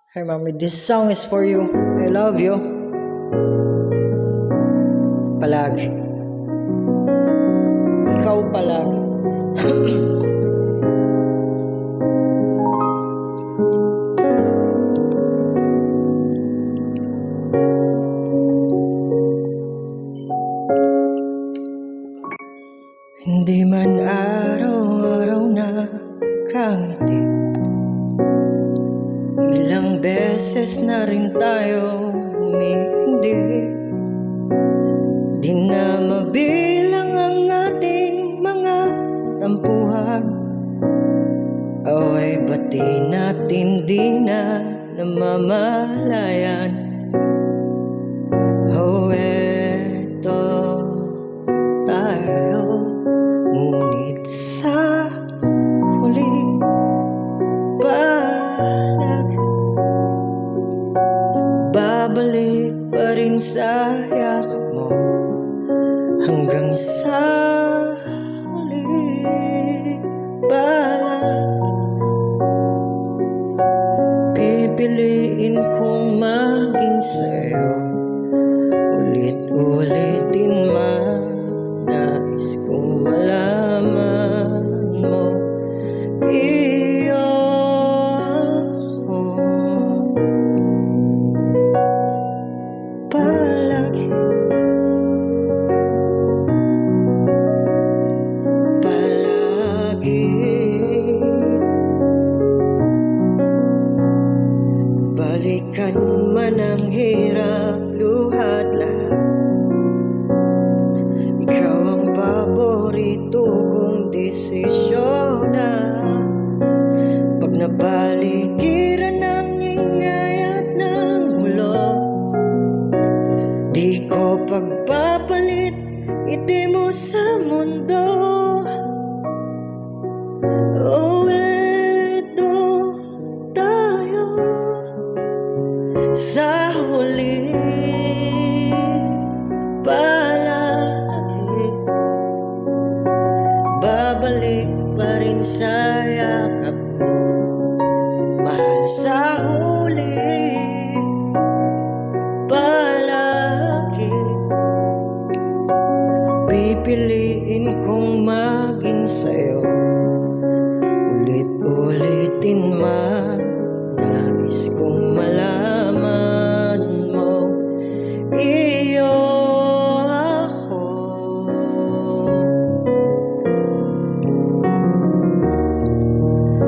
Hey mommy, this song is for you. I love you. Palagi. Ikaw palagi. Hindi man araw-araw na kangiti, ilang beses na rin tayo hindi. Di na mabilang ang ating mga tampuhan. Away bati natin di na namamalayan. Oh, eto tayo, ngunit sa huli palagi babalik pa rin sa yakap mo hanggang sa huli palagi. Pipiliin kong maging sa'yo, ulit-ulitin man. Nais kong malaman mo, iyo ako palagi, palagi. Balikan man ang hirap, luhat lahat, ikaw ang paborito kong desisyon na. Pag napaligiran ng ingay at ng gulo, di ko pagpapalit ngiti mo sa mundo. Oh, eto tayo sa huli palagi, babalik pa rin sa yakap mo, mahal sa huli palagi. Pipiliin kong maging sa'yo, ulit-ulitin man. Nais kong malaman mo, iyo ako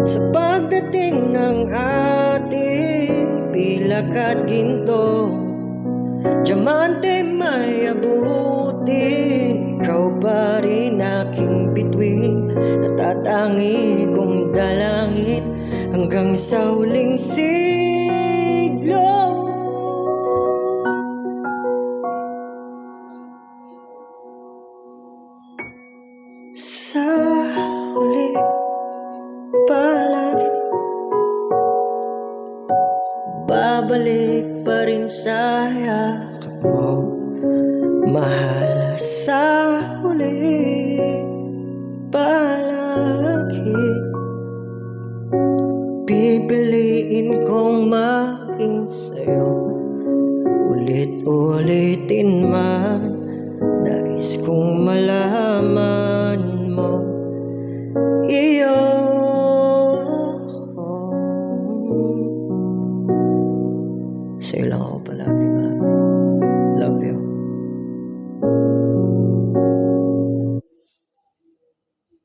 sa pagdating ng ating pilak at ginto, diamante may abutin. Ikaw pa rin aking bituin, natatangi kong dalangin hanggang sa huling siglo. Sa huli palagi, babalik pa rin sa yakap mo, mahal sa huli palagi. Pipiliin kong maging sa'yo, ulit-ulitin man. Nais kong malaman mo, iyo ako. Sa'yo lang ako palagi, mami.